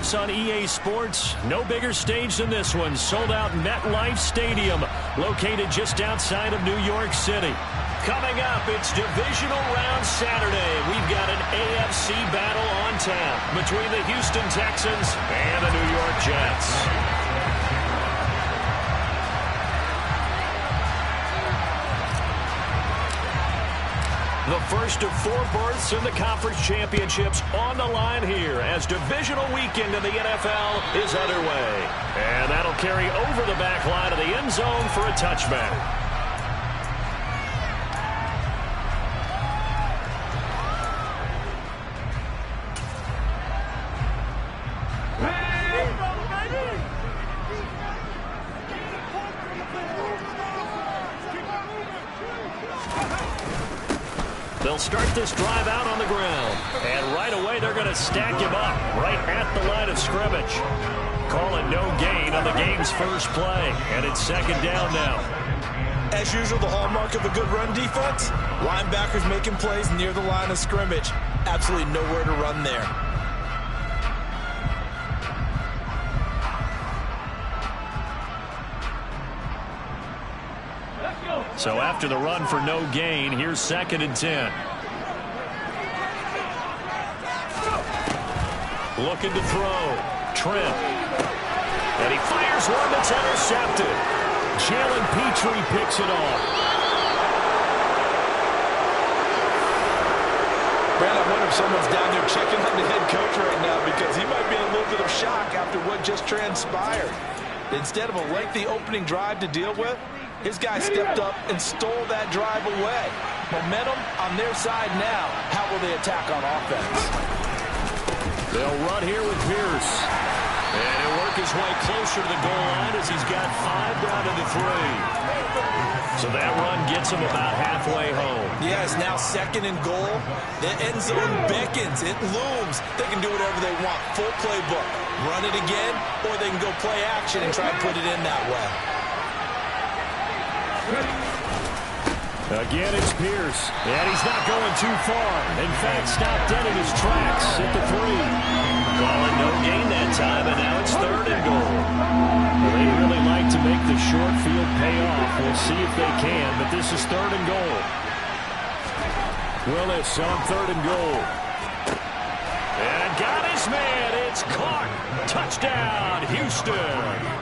playoffs on EA Sports. No bigger stage than this one. Sold out MetLife Stadium, located just outside of New York City. Coming up, it's Divisional Round Saturday. We've got an AFC battle on tap between the Houston Texans and the New York Jets. The first of 4 berths in the conference championships on the line here as divisional weekend in the NFL is underway. And that'll carry over the back line of the end zone for a touchback. They'll start this drive out on the ground. And right away, they're going to stack him up right at the line of scrimmage. Calling no gain on the game's first play. And it's second down now. As usual, the hallmark of a good run defense, linebackers making plays near the line of scrimmage. Absolutely nowhere to run there. So after the run for no gain, here's 2nd and 10. Looking to throw. Trent. And he fires one that's intercepted. Jalen Petrie picks it off. Brad, I wonder if someone's down there checking on the head coach right now because he might be in a little bit of shock after what just transpired. Instead of a lengthy opening drive to deal with, his guy stepped up and stole that drive away. Momentum on their side now. How will they attack on offense? They'll run here with Pierce. And he'll work his way closer to the goal line as he's got 5 down to the 3. So that run gets him about halfway home. Yeah, it's now 2nd and goal. The end zone beckons. It looms. They can do whatever they want. Full playbook. Run it again, or they can go play action and try and put it in that way. Again, it's Pierce. And he's not going too far. In fact, stopped dead in his tracks at the 3. Calling no gain that time, and now it's 3rd and goal. Well, they really like to make the short field pay off. We'll see if they can, but this is 3rd and goal. Willis on 3rd and goal. And got his man. It's caught. Touchdown, Houston.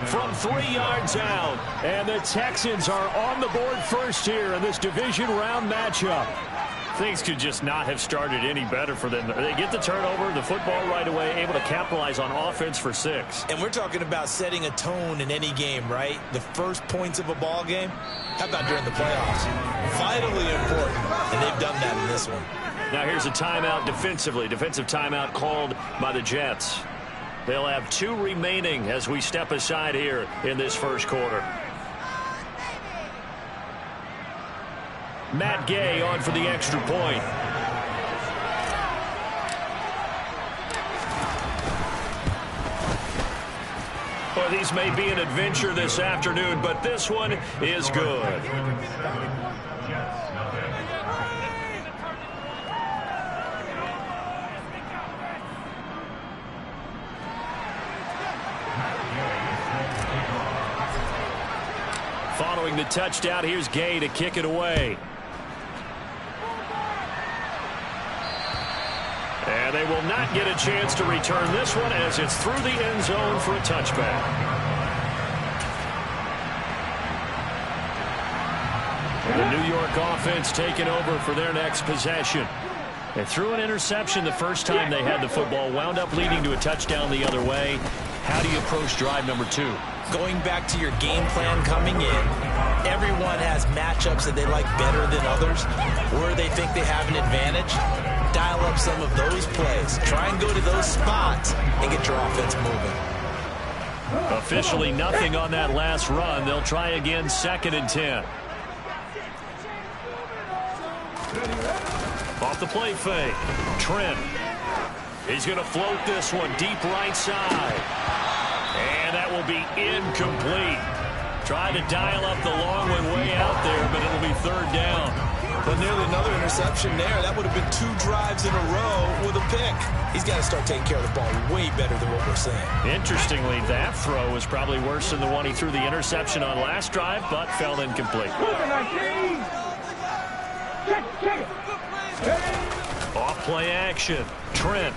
From 3 yards out. And the Texans are on the board first here in this division round matchup. Things could just not have started any better for them. They get the turnover, the football right away, able to capitalize on offense for 6. And we're talking about setting a tone in any game, right? The first points of a ball game. How about during the playoffs? Vitally important. And they've done that in this one. Now here's a timeout defensively. Defensive timeout called by the Jets. They'll have 2 remaining as we step aside here in this first quarter. Matt Gay on for the extra point. Well, these may be an adventure this afternoon, but this one is good. Following the touchdown, here's Gay to kick it away. And they will not get a chance to return this one as it's through the end zone for a touchback. And the New York offense taking over for their next possession. They threw an interception the first time they had the football, wound up leading to a touchdown the other way. How do you approach drive number 2? Going back to your game plan coming in, everyone has matchups that they like better than others, where they think they have an advantage. Dial up some of those plays. Try and go to those spots and get your offense moving. Officially nothing on that last run. They'll try again, 2nd and 10. Off the play fake. Trent. He's going to float this one deep right side. And that will be incomplete. Tried to dial up the long one way out there, but it'll be 3rd down. But nearly another interception there. That would have been 2 drives in a row with a pick. He's got to start taking care of the ball way better than what we're saying. Interestingly, that throw was probably worse than the one he threw the interception on last drive, but fell incomplete. Off play action. Trent.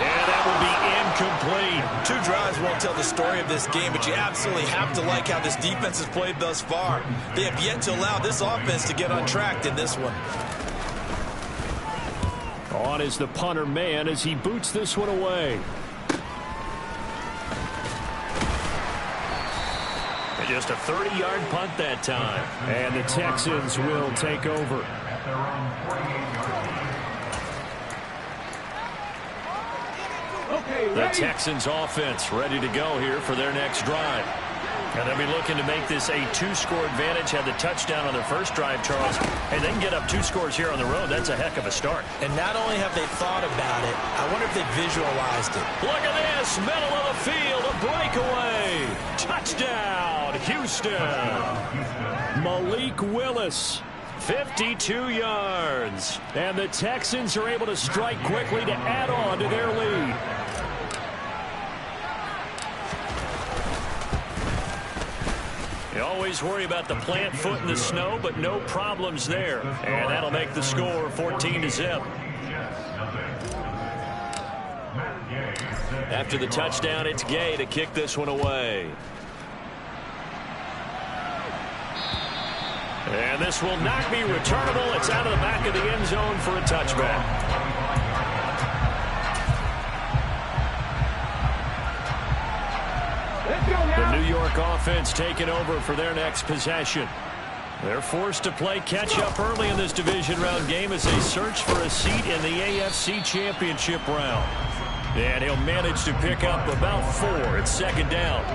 And that will be incomplete. 2 drives won't tell the story of this game, but you absolutely have to like how this defense has played thus far. They have yet to allow this offense to get on track in this one. On is the punter man as he boots this one away. And just a 30-yard punt that time. And the Texans will take over. The Texans offense ready to go here for their next drive. And they'll be looking to make this a 2-score advantage. Had the touchdown on their first drive, Charles. And they can get up 2 scores here on the road. That's a heck of a start. And not only have they thought about it, I wonder if they visualized it. Look at this. Middle of the field. A breakaway. Touchdown, Houston. Malik Willis. 52 yards. And the Texans are able to strike quickly to add on to their lead. You always worry about the plant foot in the snow, but no problems there. And that'll make the score 14-0. After the touchdown, it's Gay to kick this one away. And this will not be returnable. It's out of the back of the end zone for a touchback. The New York offense taking over for their next possession. They're forced to play catch-up early in this division round game as they search for a seat in the AFC Championship round. And he'll manage to pick up about 4. It's second down.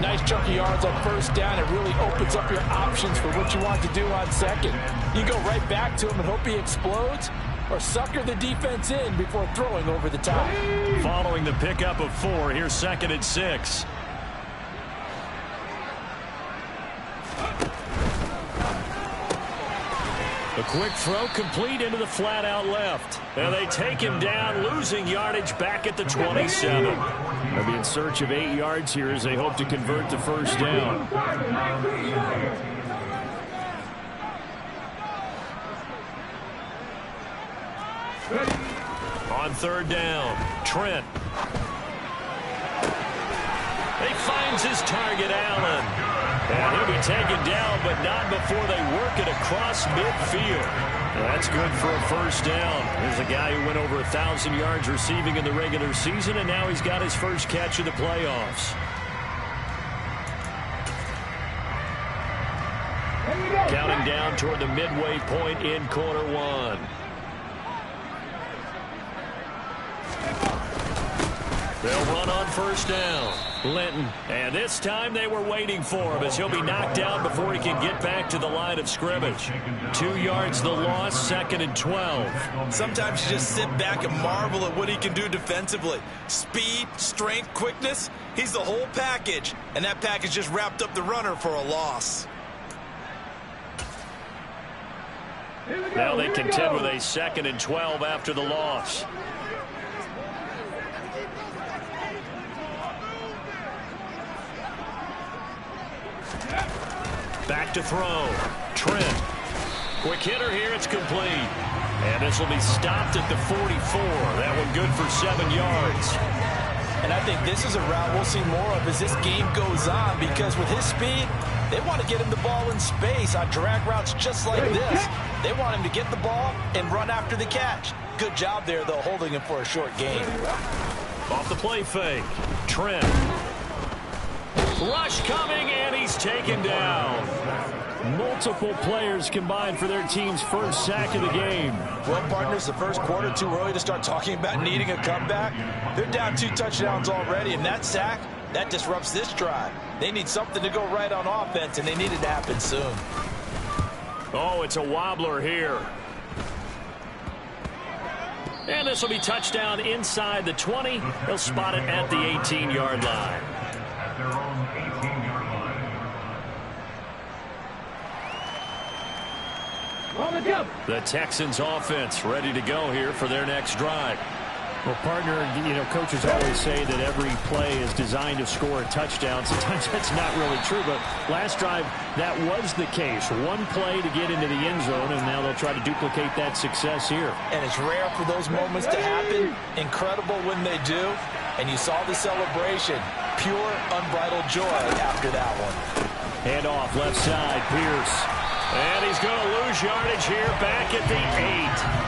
Nice chunky yards on first down. It really opens up your options for what you want to do on second. You go right back to him and hope he explodes, or sucker the defense in before throwing over the top. Following the pickup of 4, here's second and 6. A quick throw complete into the flat out left. And they take him down, losing yardage back at the 27. They'll be in search of 8 yards here as they hope to convert the first down. On third down, Trent. He finds his target, Allen. And he'll be taken down, but not before they work it across midfield. That's good for a first down. Here's a guy who went over 1,000 yards receiving in the regular season, and now he's got his first catch of the playoffs. Counting down toward the midway point in quarter 1. They'll run on first down. Linton. And this time they were waiting for him as he'll be knocked down before he can get back to the line of scrimmage. 2 yards the loss, second and 12. Sometimes you just sit back and marvel at what he can do defensively. Speed, strength, quickness. He's the whole package. And that package just wrapped up the runner for a loss. Now they contend with a second and 12 after the loss. Back to throw. Trent. Quick hitter here. It's complete. And this will be stopped at the 44. That one good for 7 yards. And I think this is a route we'll see more of as this game goes on, because with his speed, they want to get him the ball in space on drag routes just like this. They want him to get the ball and run after the catch. Good job there, though, holding him for a short gain. Off the play fake. Trent. Rush coming, and he's taken down. Multiple players combined for their team's first sack of the game. Well, partners, the first quarter, too early to start talking about needing a comeback. They're down 2 touchdowns already, and that sack, that disrupts this drive. They need something to go right on offense, and they need it to happen soon. Oh, it's a wobbler here. And this will be touchdown inside the 20. They'll spot it at the 18-yard line. The Texans offense ready to go here for their next drive. Well, partner, coaches always say that every play is designed to score a touchdown. Sometimes that's not really true, but last drive, that was the case. One play to get into the end zone, and now they'll try to duplicate that success here. And it's rare for those moments to happen. Incredible when they do. And you saw the celebration. Pure, unbridled joy after that one. Hand off left side, Pierce. And he's going to lose yardage here back at the 8.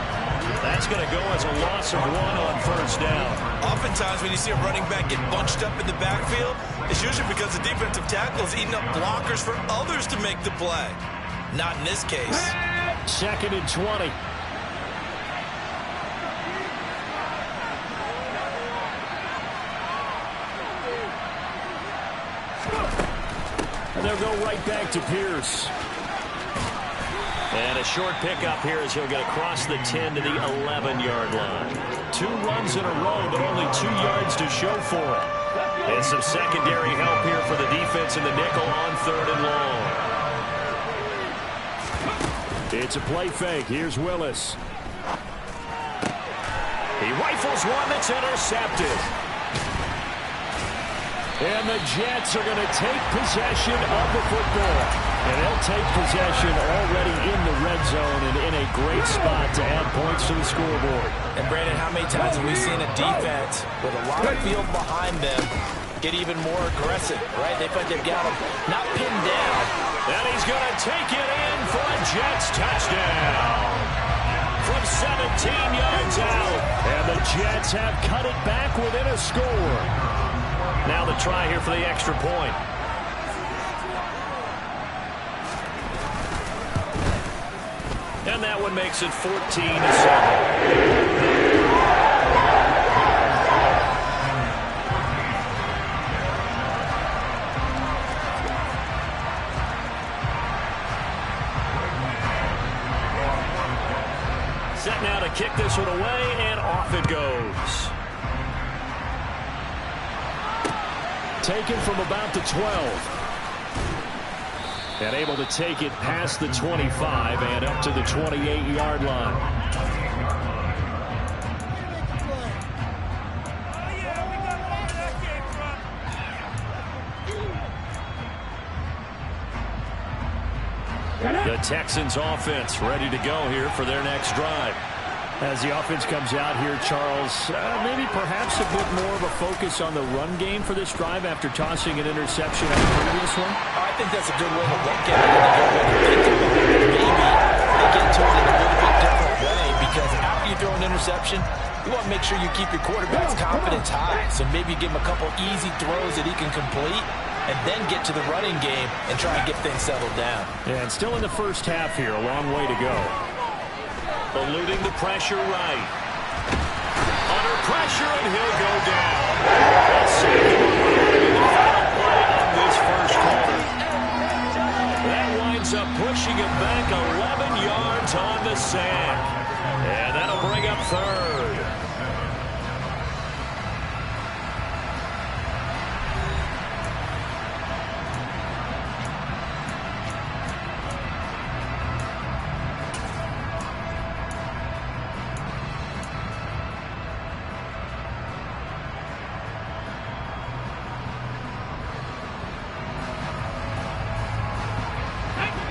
That's going to go as a loss of 1 on first down. Oftentimes when you see a running back get bunched up in the backfield, it's usually because the defensive tackle is eating up blockers for others to make the play. Not in this case. 2nd and 20. And they'll go right back to Pierce. And a short pickup here as he'll get across the 10 to the 11-yard line. 2 runs in a row, but only 2 yards to show for it. And some secondary help here for the defense in the nickel on 3rd and long. It's a play fake. Here's Willis. He rifles one that's intercepted. And the Jets are going to take possession of the football. And they'll take possession already in the red zone and in a great spot to add points to the scoreboard. And, Brandon, how many times have we seen a defense with a lot of field behind them get even more aggressive, right? They think they've got him not pinned down. And he's going to take it in for a Jets touchdown. From 17 yards out. And the Jets have cut it back within a score. Now the try here for the extra point. And that one makes it 14-7. Set now to kick this one away, and off it goes. Taken from about the 12. And able to take it past the 25 and up to the 28-yard line. The Texans offense ready to go here for their next drive. As the offense comes out here, Charles, maybe perhaps a bit more of a focus on the run game for this drive after tossing an interception on the previous one? I think that's a good way to look at it. Maybe they get to it in a little bit different way because after you throw an interception, you want to make sure you keep your quarterback's confidence high. So maybe give him a couple easy throws that he can complete and then get to the running game and try and get things settled down. Yeah, and still in the first half here, a long way to go. Eluding the pressure right. Under pressure, and he'll go down. Let's see the final play of this first quarter. That winds up pushing him back 11 yards on the sack. And that'll bring up 3rd.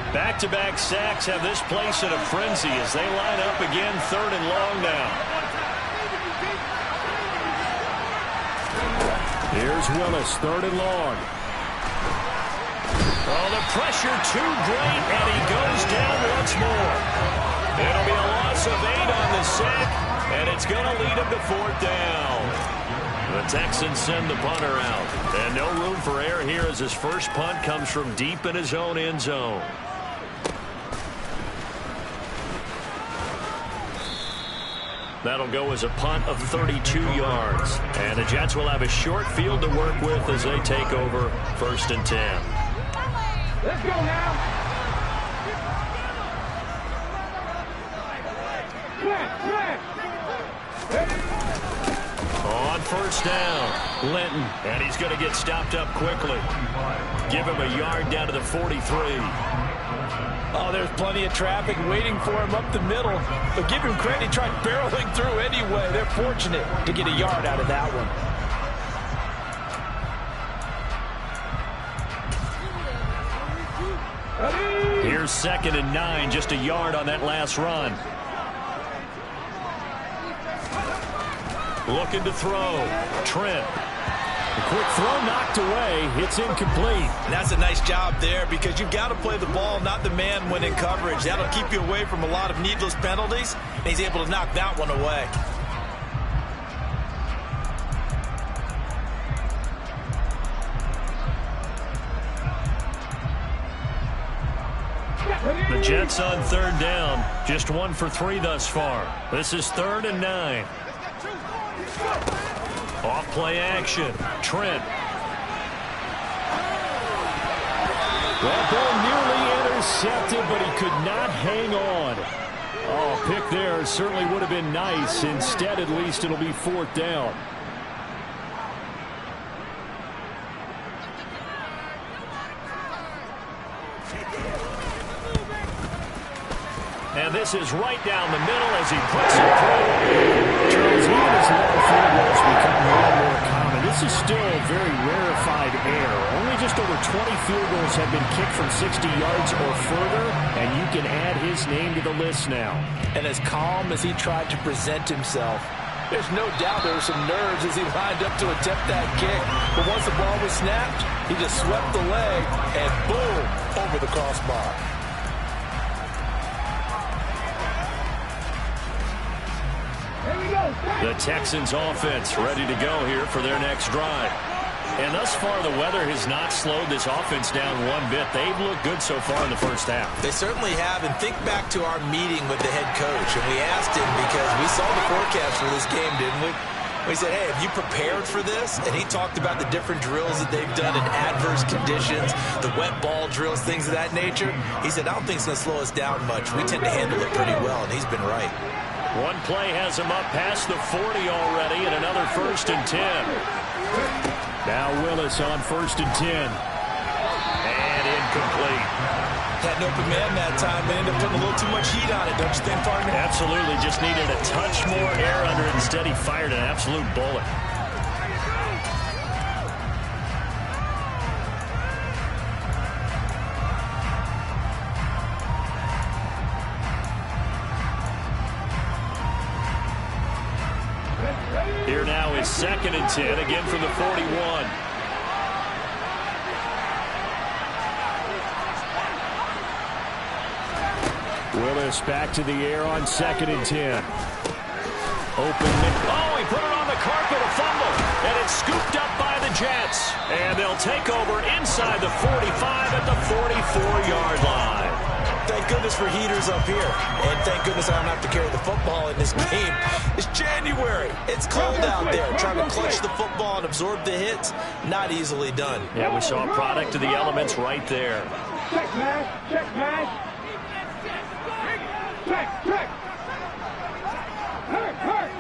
Back-to-back sacks have this place in a frenzy as they line up again 3rd and long now. Here's Willis, 3rd and long. Oh, the pressure too great, and he goes down once more. It'll be a loss of 8 on the sack, and it's going to lead him to 4th down. The Texans send the punter out, and no room for error here as his first punt comes from deep in his own end zone. That'll go as a punt of 32 yards. And the Jets will have a short field to work with as they take over 1st and 10. Let's go now. On 1st down, Linton. And he's going to get stopped up quickly. Give him a yard down to the 43. Oh, there's plenty of traffic waiting for him up the middle. But give him credit, he tried barreling through anyway. They're fortunate to get a yard out of that one. Here's 2nd and 9, just a yard on that last run. Looking to throw. Trent. A quick throw knocked away. It's incomplete. And that's a nice job there because you've got to play the ball, not the man when in coverage. That'll keep you away from a lot of needless penalties, and he's able to knock that one away. The Jets on 3rd down. Just 1 for 3 thus far. This is 3rd and 9. Off play action. Trent. That ball nearly intercepted, but he could not hang on. Oh, pick there certainly would have been nice. Instead, at least, it'll be 4th down. And this is right down the middle as he puts it through. Charles, even as long field goals become more and more common, this is still a very rarefied air. Only just over 20 field goals have been kicked from 60 yards or further, and you can add his name to the list now. And as calm as he tried to present himself, there's no doubt there were some nerves as he lined up to attempt that kick. But once the ball was snapped, he just swept the leg and boom, over the crossbar. The Texans offense ready to go here for their next drive. And thus far, the weather has not slowed this offense down one bit. They've looked good so far in the first half. They certainly have. And think back to our meeting with the head coach. And we asked him because we saw the forecast for this game, didn't we? We said, hey, have you prepared for this? And he talked about the different drills that they've done in adverse conditions, the wet ball drills, things of that nature. He said, I don't think it's going to slow us down much. We tend to handle it pretty well, and he's been right. One play has him up past the 40 already, and another 1st and 10. Now Willis on 1st and 10. And incomplete. Had an open man that time. They ended up putting a little too much heat on it, don't you think, partner? Absolutely. Just needed a touch more air under it. Instead, he fired an absolute bullet. Here now is 2nd and 10, again from the 41. Willis back to the air on 2nd and 10. Open. Oh, he put it on the carpet, a fumble, and it's scooped up by the Jets. And they'll take over inside the 45 at the 44-yard line. Thank goodness for heaters up here. And thank goodness I don't have to carry the football in this game. It's January. It's cold out there. Trying to clutch the football and absorb the hits, not easily done. Yeah, we saw a product of the elements right there. Check, man. Check, man. Check, check. Hurt, hurt.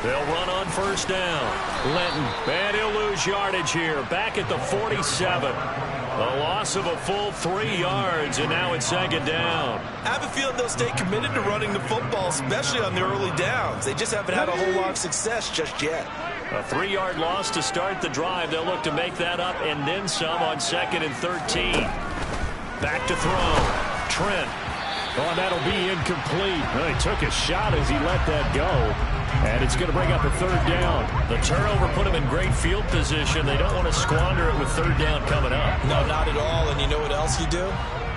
They'll run on 1st down. Linton, and he'll lose yardage here. Back at the 47. A loss of a full 3 yards, and now it's 2nd down. I have a feeling they'll stay committed to running the football, especially on the early downs. They just haven't had a whole lot of success just yet. A 3-yard loss to start the drive. They'll look to make that up and then some on 2nd and 13. Back to throw. Trent. Oh, that'll be incomplete. Well, he took a shot as he let that go. And it's going to bring up a 3rd down. The turnover put him in great field position. They don't want to squander it with 3rd down coming up. No, not at all. And you know what else you do?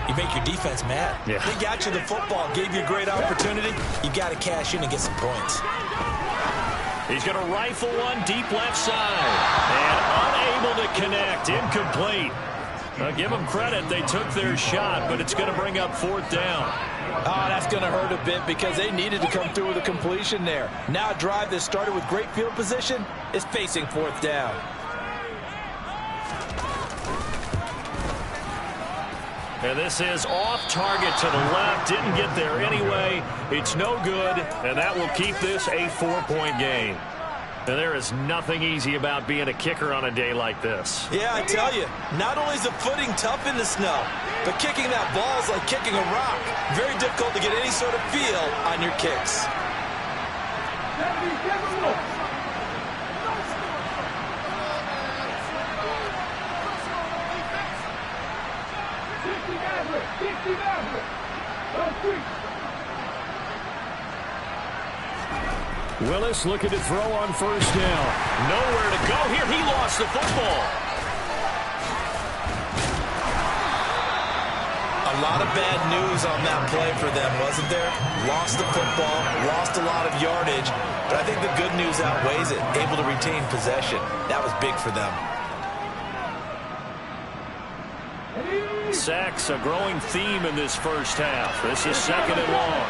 You make your defense mad. Yeah. They got you the football, gave you a great opportunity. You got to cash in and get some points. He's going to rifle one deep left side. And unable to connect. Incomplete. Give them credit. They took their shot, but it's going to bring up 4th down. Oh, that's going to hurt a bit because they needed to come through with a completion there. Now a drive that started with great field position is facing 4th down. And this is off target to the left. Didn't get there anyway. It's no good, and that will keep this a 4-point game. And there is nothing easy about being a kicker on a day like this. Yeah, I tell you, not only is the footing tough in the snow, but kicking that ball is like kicking a rock. Very difficult to get any sort of feel on your kicks. Willis looking to throw on first down. Nowhere to go here. He lost the football. A lot of bad news on that play for them, wasn't there? Lost the football, lost a lot of yardage, but I think the good news outweighs it. Able to retain possession. That was big for them. Sacks, a growing theme in this first half. This is second and long.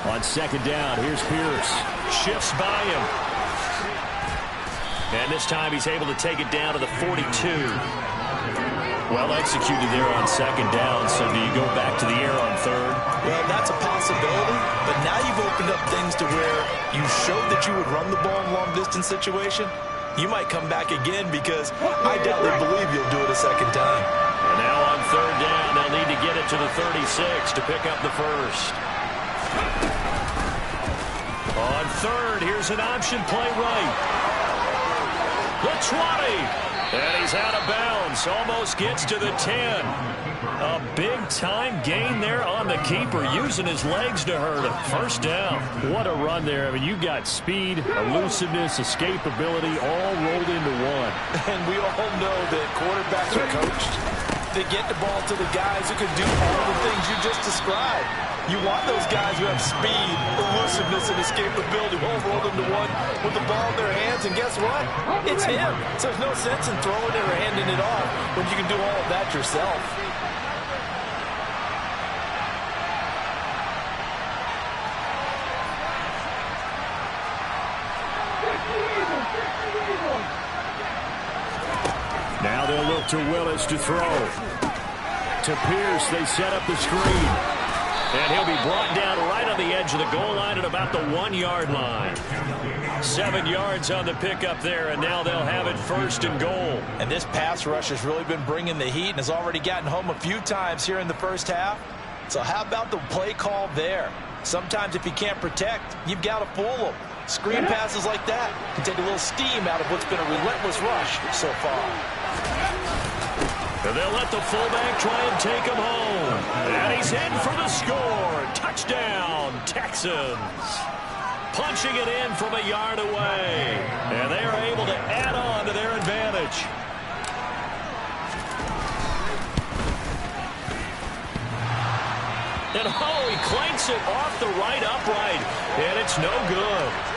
On second down, here's Pierce. Shifts by him. And this time he's able to take it down to the 42. Well executed there on second down, so do you go back to the air on third? Well, that's a possibility, but now you've opened up things to where you showed that you would run the ball in long-distance situation. You might come back again because I doubt they believe you'll do it a second time. And now on third down, they'll need to get it to the 36 to pick up the first. On third, here's an option play right. The 20. And he's out of bounds. Almost gets to the 10. A big-time gain there on the keeper, using his legs to hurt him. First down. What a run there. I mean, you got speed, elusiveness, escapability, all rolled into one. And we all know that quarterbacks are coached to get the ball to the guys who can do all the things you just described. You want those guys who have speed, elusiveness, and escapability all rolled into one with the ball in their hands, and guess what? It's him. So there's no sense in throwing it or handing it off when you can do all of that yourself. Now they'll look to Willis to throw. To Pierce, they set up the screen. And he'll be brought down right on the edge of the goal line at about the 1-yard line. 7 yards on the pickup there, and now they'll have it first and goal. And this pass rush has really been bringing the heat and has already gotten home a few times here in the first half. So how about the play call there? Sometimes if you can't protect, you've got to fool them. Screen passes like that can take a little steam out of what's been a relentless rush so far. And they'll let the fullback try and take him home. And he's in for the score. Touchdown, Texans. Punching it in from a yard away. And they are able to add on to their advantage. And he clanks it off the right upright. And it's no good.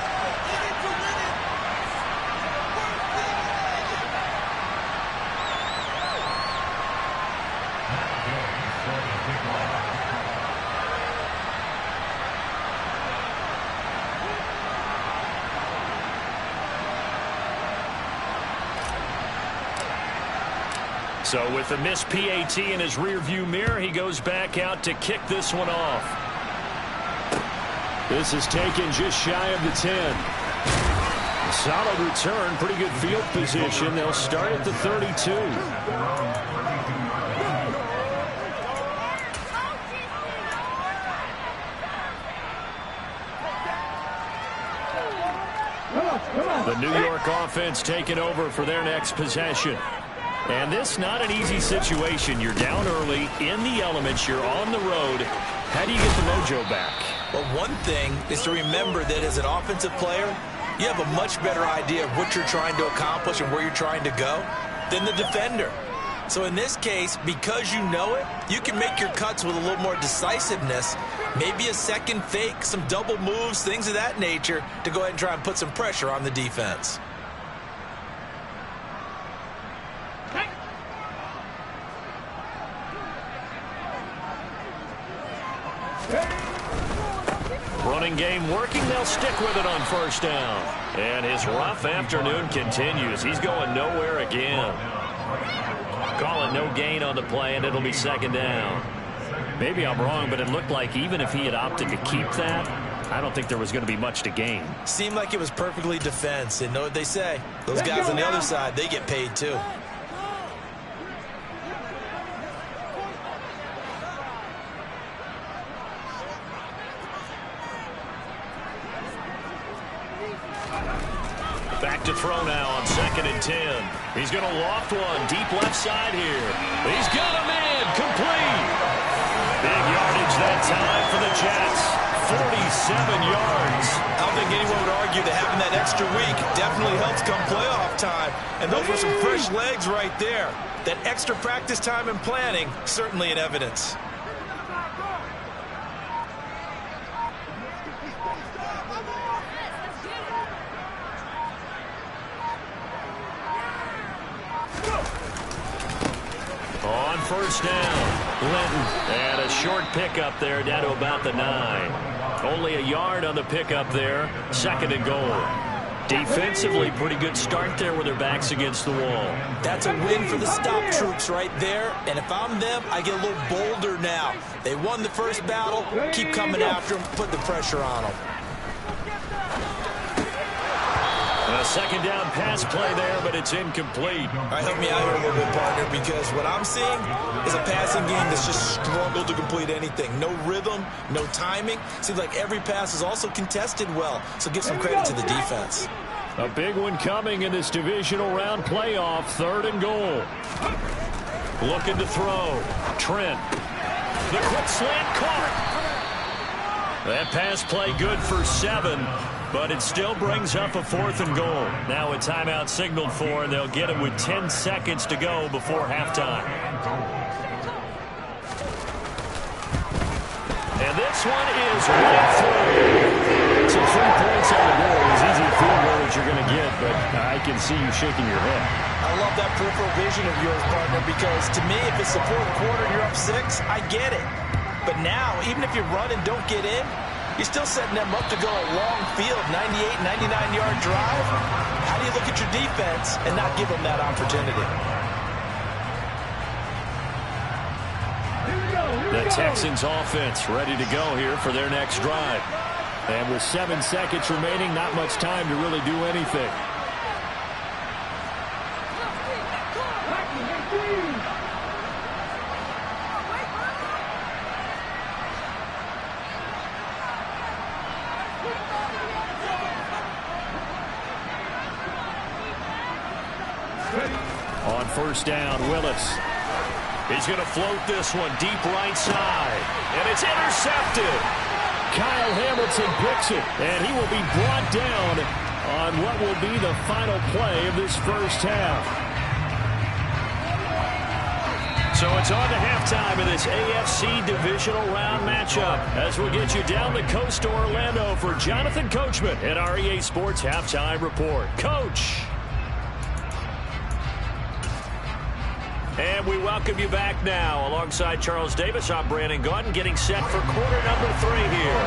So with the missed PAT in his rearview mirror, he goes back out to kick this one off. This is taken just shy of the 10. Solid return, pretty good field position. They'll start at the 32. The New York offense taking over for their next possession. And this not an easy situation. You're down early, in the elements, you're on the road. How do you get the mojo back? Well, one thing is to remember that as an offensive player, you have a much better idea of what you're trying to accomplish and where you're trying to go than the defender. So in this case, because you know it, you can make your cuts with a little more decisiveness, maybe a second fake, some double moves, things of that nature, to go ahead and try and put some pressure on the defense. Running game working. They'll stick with it on first down. And his rough afternoon continues. He's going nowhere again. Call it no gain on the play, and it'll be second down. Maybe I'm wrong, but it looked like even if he had opted to keep that, I don't think there was going to be much to gain. Seemed like it was perfectly defense. And know what they say? Those guys on the other side, they get paid too. Back to throw now on 2nd and 10. He's going to loft one deep left side here. He's got him in. Complete. Big yardage that time for the Jets. 47 yards. I don't think anyone would argue that having that extra week definitely helps come playoff time. And those were some fresh legs right there. That extra practice time and planning, certainly in evidence. On first down, Linton. And a short pickup there down to about the 9. Only a yard on the pickup there. 2nd and goal. Defensively, pretty good start there with their backs against the wall. That's a win for the stop troops right there. And if I'm them, I get a little bolder now. They won the first battle. Keep coming after them. Put the pressure on them. A 2nd down pass play there, but it's incomplete. All right, help me out here a little bit, partner, because what I'm seeing is a passing game that's just struggled to complete anything. No rhythm, no timing. Seems like every pass is also contested well, so give some credit to the defense. A big one coming in this divisional round playoff. 3rd and goal. Looking to throw. Trent. The quick slant caught. That pass play good for 7. But it still brings up a 4th and goal. Now a timeout signaled for, and they'll get it with 10 seconds to go before halftime. And this one is right through. So 3 points on the board is easy field goal that you're going to get, but I can see you shaking your head. I love that peripheral vision of yours, partner, because to me, if it's the 4th quarter and you're up 6, I get it. But now, even if you run and don't get in, you're still setting them up to go a long field, 98, 99-yard drive. How do you look at your defense and not give them that opportunity? The Texans offense ready to go here for their next drive. And with 7 seconds remaining, not much time to really do anything. On first down, Willis. He's going to float this one deep right side. And it's intercepted. Kyle Hamilton picks it, and he will be brought down on what will be the final play of this first half. So it's on to halftime of this AFC divisional round matchup as we'll get you down the coast to Orlando for Jonathan Coachman at our EA Sports Halftime Report. Coach. And we welcome you back now. Alongside Charles Davis, I'm Brandon Gaudin, getting set for quarter number 3 here.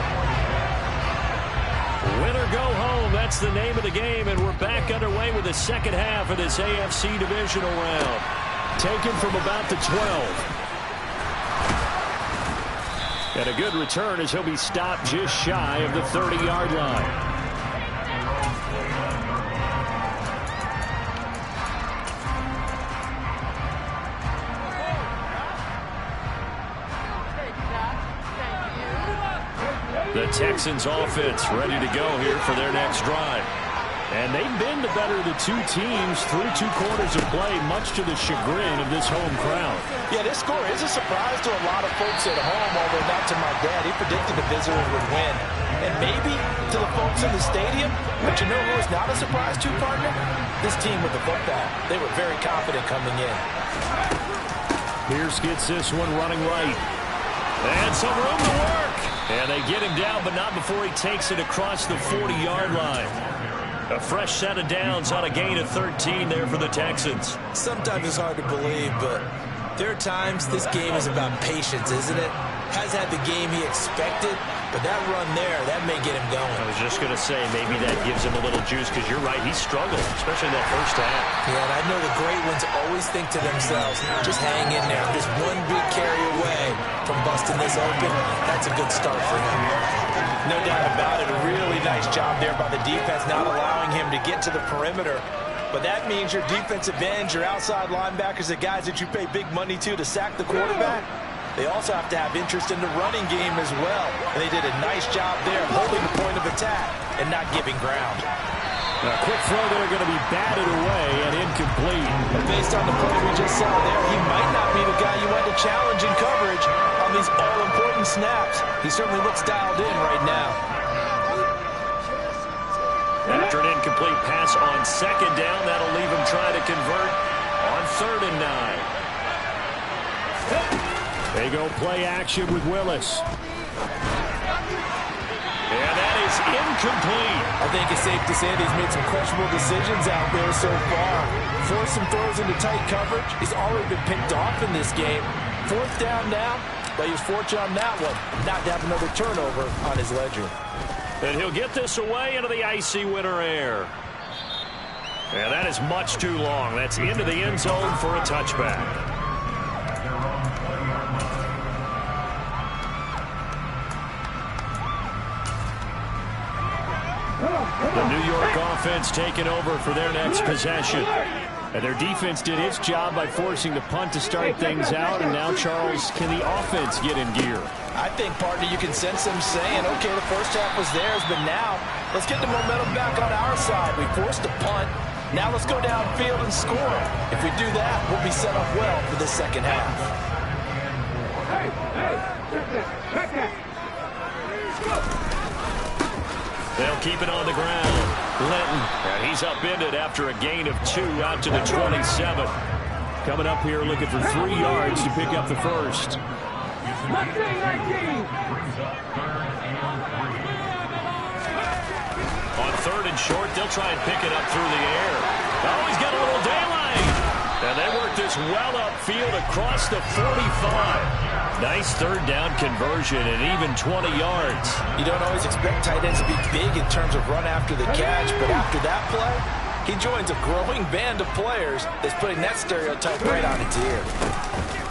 Win or go home, that's the name of the game, and we're back underway with the second half of this AFC divisional round. Taken from about the 12. And a good return as he'll be stopped just shy of the 30-yard line. The Texans offense ready to go here for their next drive. And they've been the better of the 2 teams through 2 quarters of play, much to the chagrin of this home crowd. Yeah, this score is a surprise to a lot of folks at home, although not to my dad. He predicted the visitors would win. And maybe to the folks in the stadium, but you know who is not a surprise to, partner? This team with the football. They were very confident coming in. Pierce gets this one running right. And some room to work. And they get him down, but not before he takes it across the 40-yard line. A fresh set of downs on a gain of 13 there for the Texans. Sometimes it's hard to believe, but there are times this game is about patience, isn't it? Has had the game he expected, but that run there, that may get him going. I was just going to say, maybe that gives him a little juice, because you're right, he struggled, especially that first half. Yeah, and I know the great ones always think to themselves, just hang in there. Just one big carry away from busting busting this open, that's a good start for him. No doubt about it. A really nice job there by the defense, not allowing him to get to the perimeter. But that means your defensive ends, your outside linebackers, the guys that you pay big money to sack the quarterback, they also have to have interest in the running game as well. And they did a nice job there of holding the point of attack and not giving ground. A quick throw there going to be batted away and incomplete. But based on the play we just saw there, he might not be the guy you want to challenge in coverage on these all-important snaps. He certainly looks dialed in right now. After an incomplete pass on second down, that'll leave him trying to convert on 3rd and 9. They go play action with Willis. And that is incomplete. I think it's safe to say that he's made some questionable decisions out there so far. Forced some throws into tight coverage. He's already been picked off in this game. 4th down now, but he was fortunate on that one not to have another turnover on his ledger. And he'll get this away into the icy winter air. And that is much too long. That's into the end zone for a touchback. The New York offense taking over for their next possession. And their defense did its job by forcing the punt to start things out. And now, Charles, can the offense get in gear? I think, partner, you can sense them saying, okay, the first half was theirs, but now let's get the momentum back on our side. We forced a punt. Now let's go downfield and score. If we do that, we'll be set up well for the second half. Check that. They'll keep it on the ground. Linton, and he's upended after a gain of 2 out to the 27. Coming up here looking for 3 yards to pick up the first. On 3rd and short, they'll try and pick it up through the air. Oh, he's got a little daylight. And they work this well upfield across the 45. Nice 3rd down conversion and even 20 yards. You don't always expect tight ends to be big in terms of run after the catch, but after that play, he joins a growing band of players that's putting that stereotype right on its ear.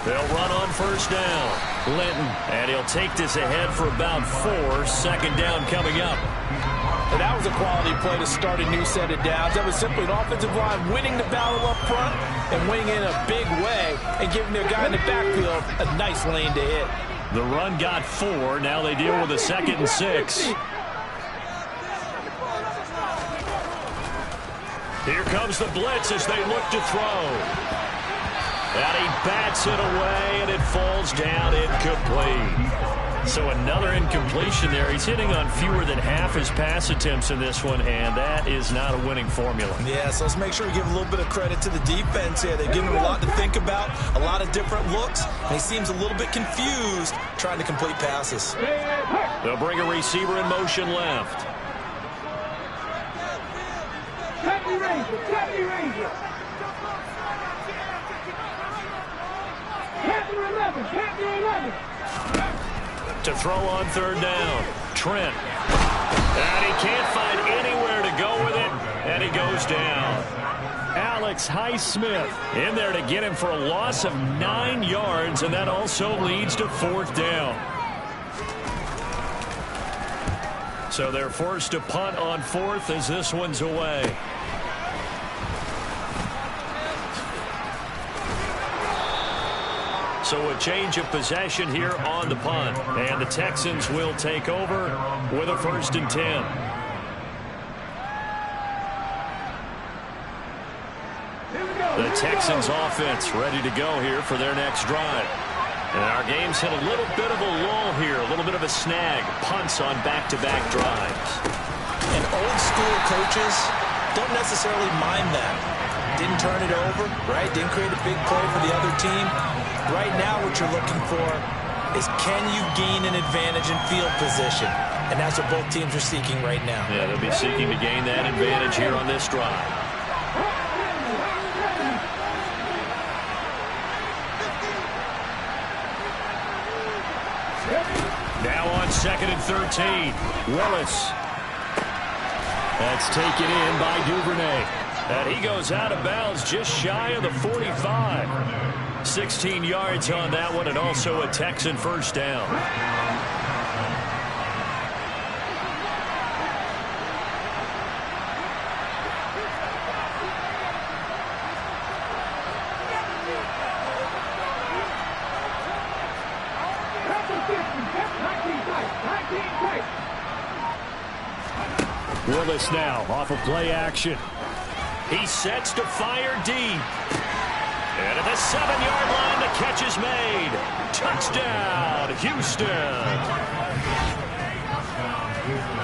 They'll run on 1st down. Linton, and he'll take this ahead for about 4. 2nd down coming up. And that was a quality play to start a new set of downs. That was simply an offensive line winning the battle up front and winning in a big way and giving their guy in the backfield a nice lane to hit. The run got 4. Now they deal with a 2nd and 6. Here comes the blitz as they look to throw. And he bats it away, and it falls down incomplete. So another incompletion there. He's hitting on fewer than half his pass attempts in this one, and that is not a winning formula. Yeah, so let's make sure we give a little bit of credit to the defense here. They've given him a lot to think about, a lot of different looks, and he seems a little bit confused trying to complete passes. They'll bring a receiver in motion left. Captain Ranger. To throw on 3rd down. Trent. And he can't find anywhere to go with it, and he goes down. Alex Highsmith in there to get him for a loss of 9 yards, and that also leads to 4th down. So they're forced to punt on 4th as this one's away. So a change of possession here on the punt. And the Texans will take over with a 1st and 10. The Texans offense ready to go here for their next drive. And our game's hit a little bit of a lull here, a little bit of a snag. Punts on back-to-back drives. And old school coaches don't necessarily mind that. Didn't turn it over, right? Didn't create a big play for the other team. Right now what you're looking for is can you gain an advantage in field position? And that's what both teams are seeking right now. Yeah, they'll be seeking to gain that advantage here on this drive. Now on 2nd and 13. Willis. That's taken in by Duvernay. And he goes out of bounds just shy of the 45. 16 yards on that one, and also a Texan first down. Willis now off of play action. He sets to fire deep. And at the 7-yard line, the catch is made. Touchdown, Houston.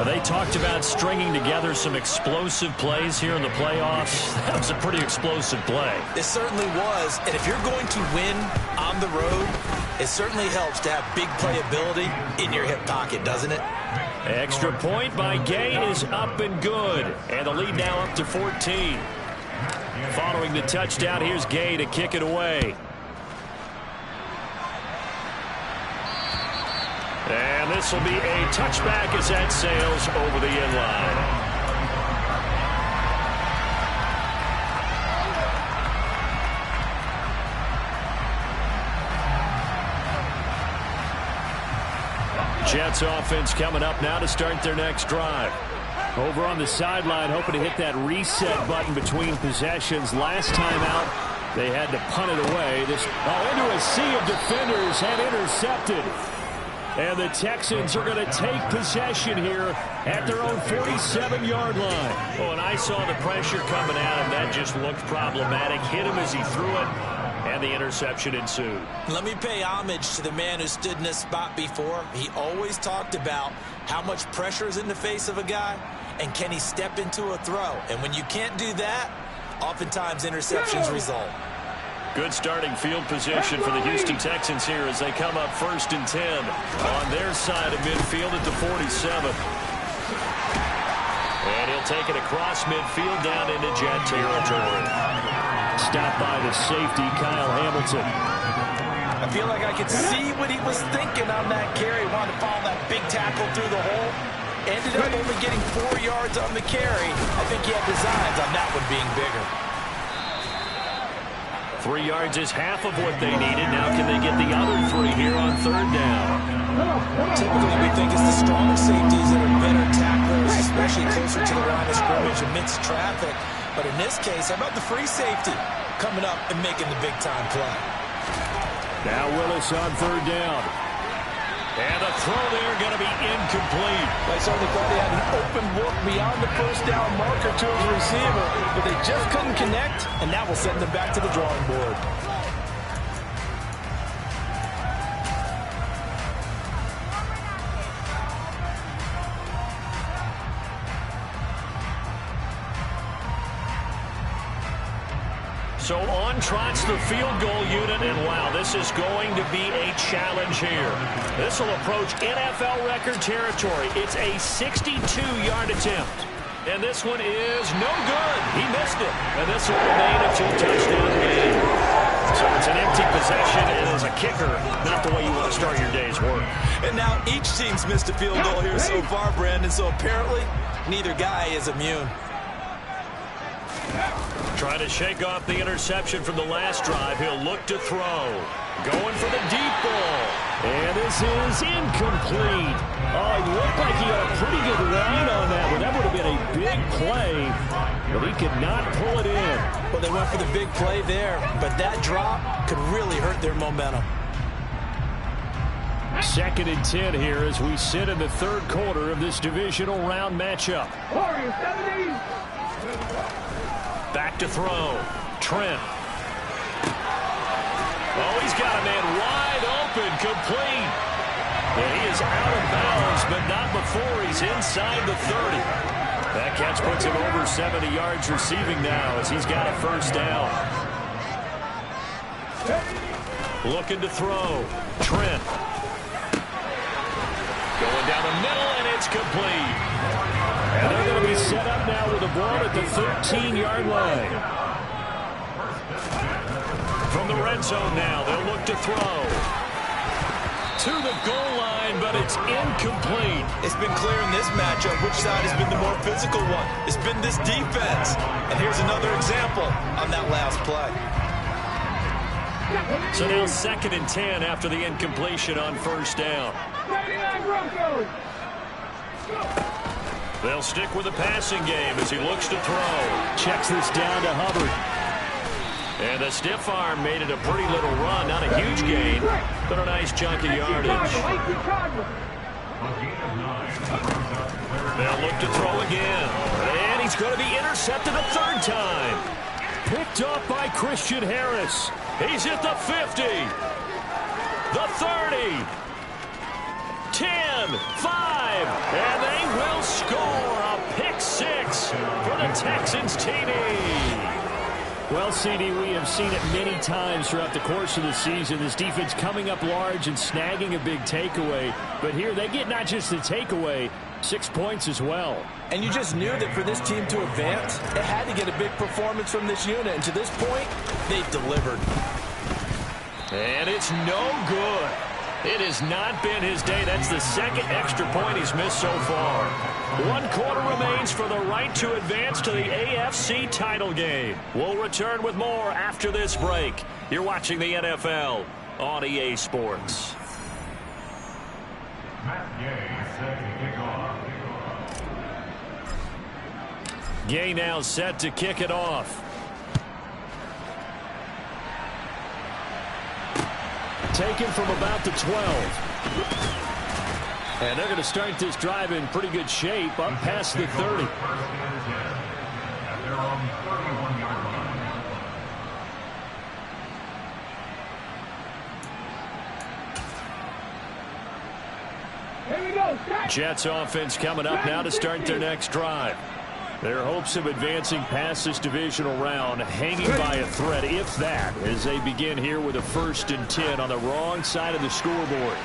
They talked about stringing together some explosive plays here in the playoffs. That was a pretty explosive play. It certainly was. And if you're going to win on the road, it certainly helps to have big playability in your hip pocket, doesn't it? Extra point by Gay is up and good. And the lead now up to 14. Following the touchdown, here's Gay to kick it away. And this will be a touchback as that sails over the end line. Jets offense coming up now to start their next drive. Over on the sideline, hoping to hit that reset button between possessions. Last time out, they had to punt it away. This into a sea of defenders and intercepted. And the Texans are going to take possession here at their own 47-yard line. Oh, and I saw the pressure coming at him. That just looked problematic. Hit him as he threw it, and the interception ensued. Let me pay homage to the man who stood in this spot before. He always talked about how much pressure is in the face of a guy, and can he step into a throw. And when you can't do that, oftentimes interceptions result. Good starting field position for the Houston Texans here as they come up 1st and 10 on their side of midfield at the 47. And he'll take it across midfield down into Jet territory. Stopped by the safety, Kyle Hamilton. I feel like I could see what he was thinking on that carry. Wanted to follow that big tackle through the hole. Ended up only getting 4 yards on the carry. I think he had designs on that one being bigger. 3 yards is half of what they needed. Now can they get the other 3 here on 3rd down? Typically, we think it's the stronger safeties that are better tacklers, especially closer to the line of scrimmage amidst traffic. But in this case, how about the free safety coming up and making the big-time play? Now Willis on 3rd down. And the throw there going to be incomplete. I certainly thought he had an open look beyond the 1st down marker to his receiver, but they just couldn't connect, and that will send them back to the drawing board. So on trots the field goal unit, and wow, this is going to be a challenge here. This will approach NFL record territory. It's a 62-yard attempt. And this one is no good. He missed it. And this will remain a 2-touchdown game. So it's an empty possession, and as a kicker, not the way you want to start your day's work. And now each team's missed a field goal here so far, Brandon, so apparently neither guy is immune. Trying to shake off the interception from the last drive. He'll look to throw. Going for the deep ball. And this is incomplete. Oh, he looked like he had a pretty good line on that one. That would have been a big play, but he could not pull it in. Well, they went for the big play there, but that drop could really hurt their momentum. 2nd and 10 here as we sit in the 3rd quarter of this divisional round matchup. Back to throw. Trent. Oh, he's got a man wide open, complete. And he is out of bounds, but not before he's inside the 30. That catch puts him over 70 yards receiving now as he's got a 1st down. Looking to throw. Trent. Going down the middle, and it's complete. And they're going to be set up now with the ball at the 13-yard line. From the red zone now, they'll look to throw. To the goal line, but it's incomplete. It's been clear in this matchup which side has been the more physical one. It's been this defense. And here's another example on that last play. So now 2nd and 10 after the incompletion on first down. They'll stick with the passing game as he looks to throw. Checks this down to Hubbard. And the stiff arm made it a pretty little run. Not a huge gain, but a nice chunk of yardage. They'll look to throw again. And he's going to be intercepted a 3rd time. Picked up by Christian Harris. He's at the 50. The 30. 10, 5, and they will score a pick 6 for the Texans TD. Well, CD, we have seen it many times throughout the course of the season. This defense coming up large and snagging a big takeaway. But here they get not just the takeaway, 6 points as well. And you just knew that for this team to advance, it had to get a big performance from this unit. And to this point, they've delivered. And it's no good. It has not been his day. That's the 2nd extra point he's missed so far. 1 quarter remains for the right to advance to the AFC title game. We'll return with more after this break. You're watching the NFL on EA Sports. Gay now set to kick it off. Taken from about the 12. And they're going to start this drive in pretty good shape up past the 30. Here we go. Jets offense coming up now to start their next drive. Their hopes of advancing past this divisional round hanging by a thread, if that, as they begin here with a 1st and 10 on the wrong side of the scoreboard.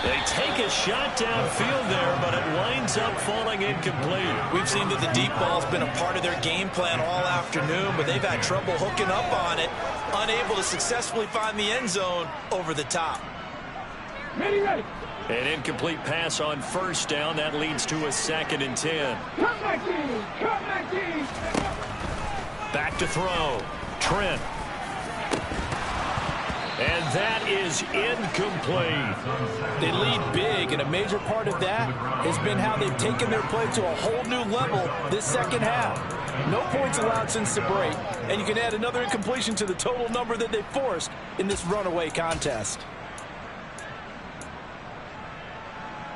They take a shot downfield there, but it winds up falling incomplete. We've seen that the deep ball's been a part of their game plan all afternoon, but they've had trouble hooking up on it, unable to successfully find the end zone over the top. Ready. An incomplete pass on 1st down. That leads to a 2nd and 10. Cut my team. Cut my team. Back to throw. Trent. And that is incomplete. They lead big, and a major part of that has been how they've taken their play to a whole new level this 2nd half. No points allowed since the break, and you can add another incompletion to the total number that they forced in this runaway contest.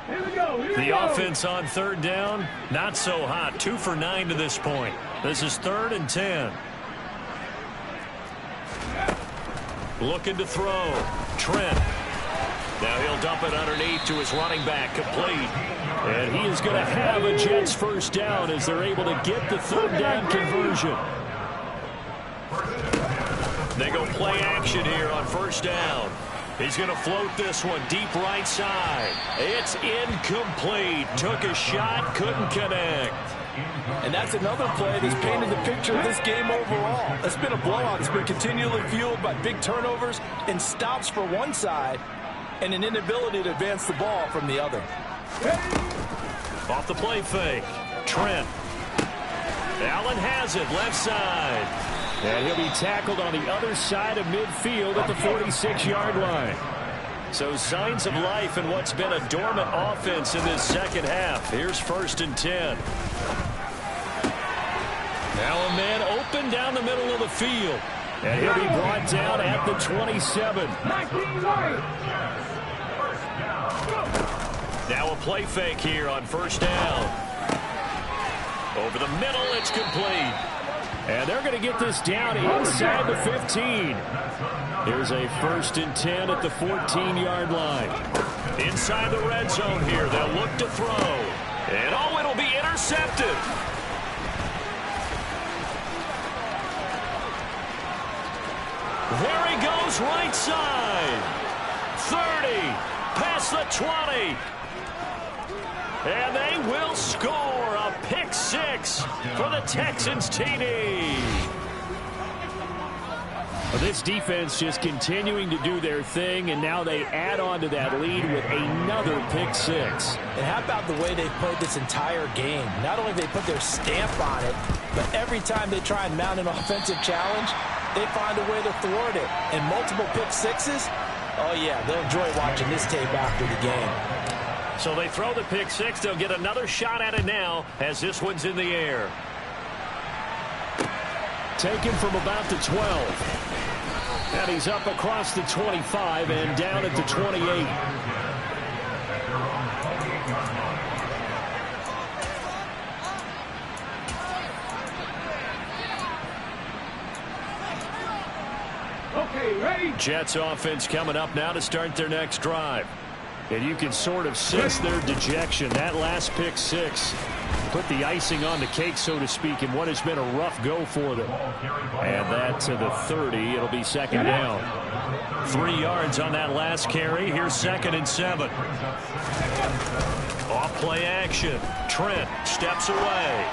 Here we go. The offense on 3rd down, not so hot. 2 for 9 to this point. This is 3rd and 10. Looking to throw. Trent. Now he'll dump it underneath to his running back, complete. And he is going to have a Jets 1st down as they're able to get the 3rd down conversion. They go play action here on 1st down. He's going to float this one deep right side. It's incomplete. Took a shot, couldn't connect. And that's another play that's painted the picture of this game overall. It's been a blowout that's been continually fueled by big turnovers and stops for one side and an inability to advance the ball from the other. Off the play fake. Trent. Allen has it, left side. And he'll be tackled on the other side of midfield at the 46-yard line. So signs of life in what's been a dormant offense in this 2nd half. Here's 1st and 10. Now a man open down the middle of the field. And he'll be brought down at the 27. Now a play fake here on 1st down. Over the middle, it's complete. And they're going to get this down inside the 15. Here's a 1st and 10 at the 14-yard line. Inside the red zone here, they'll look to throw. And oh, it'll be intercepted. There he goes, right side. 30, past the 20. And they will score a pick 6 for the Texans TD. This defense just continuing to do their thing, and now they add on to that lead with another pick six. And how about the way they've played this entire game? Not only have they put their stamp on it, but every time they try and mount an offensive challenge, they find a way to thwart it. And multiple pick sixes, oh yeah, they'll enjoy watching this tape after the game. So they throw the pick six. They'll get another shot at it now as this one's in the air. Taken from about the 12. And he's up across the 25 and down at the 28. Okay, ready? Jets offense coming up now to start their next drive. And you can sort of sense their dejection. That last pick six put the icing on the cake, so to speak, in what has been a rough go for them. And that to the 30. It'll be second down. 3 yards on that last carry. Here's 2nd and 7. Off play action. Trent steps away.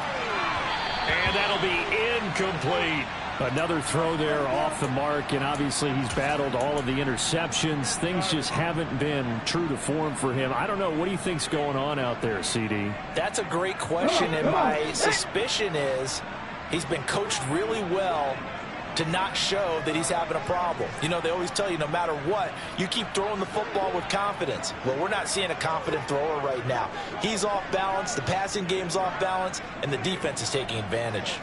And that'll be incomplete. Another throw there off the mark, and obviously he's battled all of the interceptions. Things just haven't been true to form for him. I don't know. What do you think's going on out there, CD? That's a great question, and my suspicion is he's been coached really well to not show that he's having a problem. You know, they always tell you no matter what, you keep throwing the football with confidence. Well, we're not seeing a confident thrower right now. He's off balance, the passing game's off balance, and the defense is taking advantage.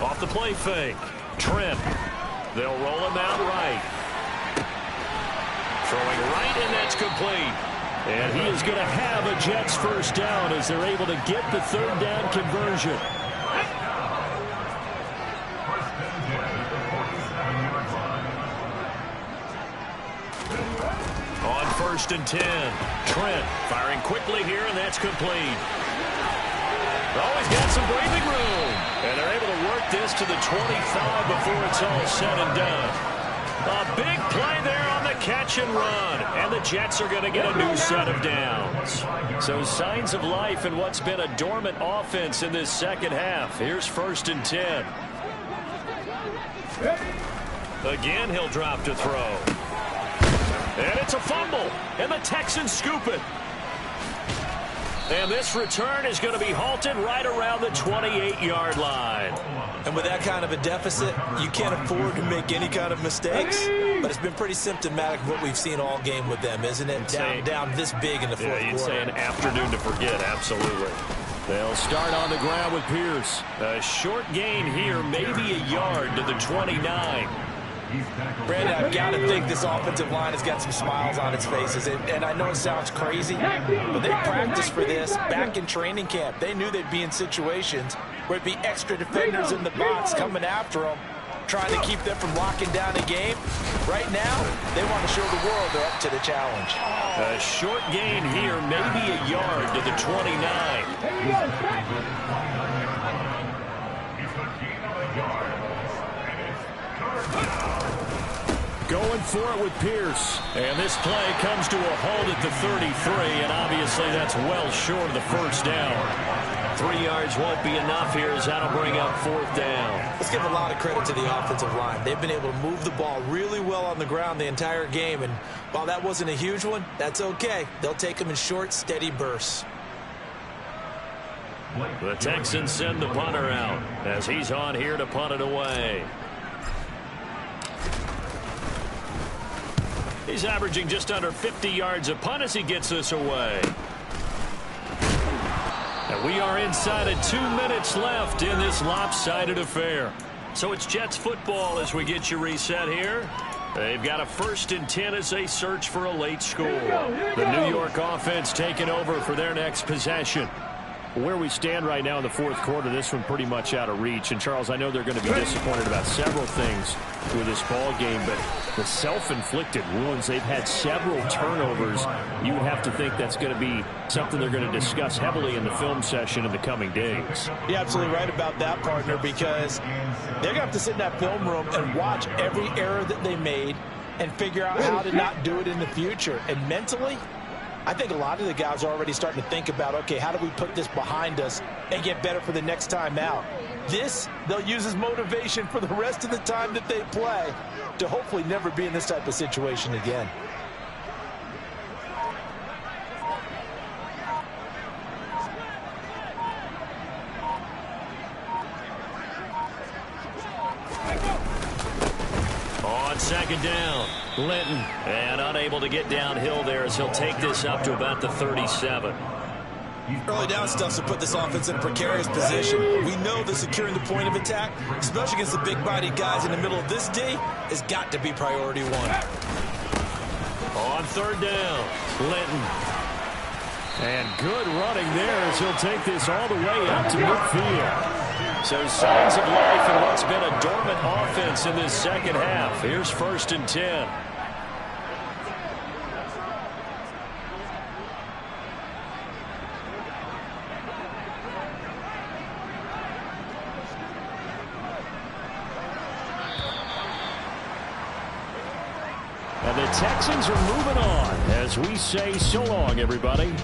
Off the play fake. Trent. They'll roll him out right. Throwing right, and that's complete. And he is going to have a Jets first down as they're able to get the third down conversion. On 1st and 10. Trent firing quickly here, and that's complete. Oh, he's got some breathing room. And they're able to work this to the 25 before it's all said and done. A big play there on the catch and run. And the Jets are going to get a new set of downs. So signs of life in what's been a dormant offense in this second half. Here's 1st and 10. Again, he'll drop to throw. And it's a fumble. And the Texans scoop it. And this return is going to be halted right around the 28-yard line. And with that kind of a deficit, you can't afford to make any kind of mistakes. But it's been pretty symptomatic of what we've seen all game with them, isn't it? Down this big in the fourth quarter. You'd say an afternoon to forget, absolutely. They'll start on the ground with Pierce. A short gain here, maybe a yard to the 29. Brandon, I've got to think this offensive line has got some smiles on its faces. And I know it sounds crazy, but they practiced for this back in training camp. They knew they'd be in situations where it'd be extra defenders in the box coming after them, trying to keep them from locking down a game. Right now, they want to show the world they're up to the challenge. A short gain here, maybe a yard to the 29. Going for it with Pierce. And this play comes to a halt at the 33, and obviously that's well short of the first down. 3 yards won't be enough here as that'll bring up 4th down. Let's give a lot of credit to the offensive line. They've been able to move the ball really well on the ground the entire game, and while that wasn't a huge one, that's okay. They'll take them in short, steady bursts. The Texans send the punter out as he's on here to punt it away. He's averaging just under 50 yards a punt as he gets this away. And we are inside of 2 minutes left in this lopsided affair. So it's Jets football as we get you reset here. They've got a 1st and 10 as they search for a late score. The New York offense taking over for their next possession. Where we stand right now in the fourth quarter, this one pretty much out of reach. And, Charles, I know they're going to be disappointed about several things with this ball game, but the self-inflicted wounds, they've had several turnovers. You would have to think that's going to be something they're going to discuss heavily in the film session in the coming days. You're absolutely right about that, partner, because they're going to have to sit in that film room and watch every error that they made and figure out how to not do it in the future. And mentally, I think a lot of the guys are already starting to think about, okay, how do we put this behind us and get better for the next time out? This, they'll use as motivation for the rest of the time that they play to hopefully never be in this type of situation again. On second down, Linton, and unable to get downhill there as he'll take this up to about the 37. Early down stuff to put this offense in a precarious position. We know that securing the point of attack, especially against the big-bodied guys in the middle of this D, has got to be priority one. On third down, Linton. And good running there as he'll take this all the way up to midfield. So signs of life in what's been a dormant offense in this second half. Here's 1st and 10. And the Texans are moving on as we say so long, everybody.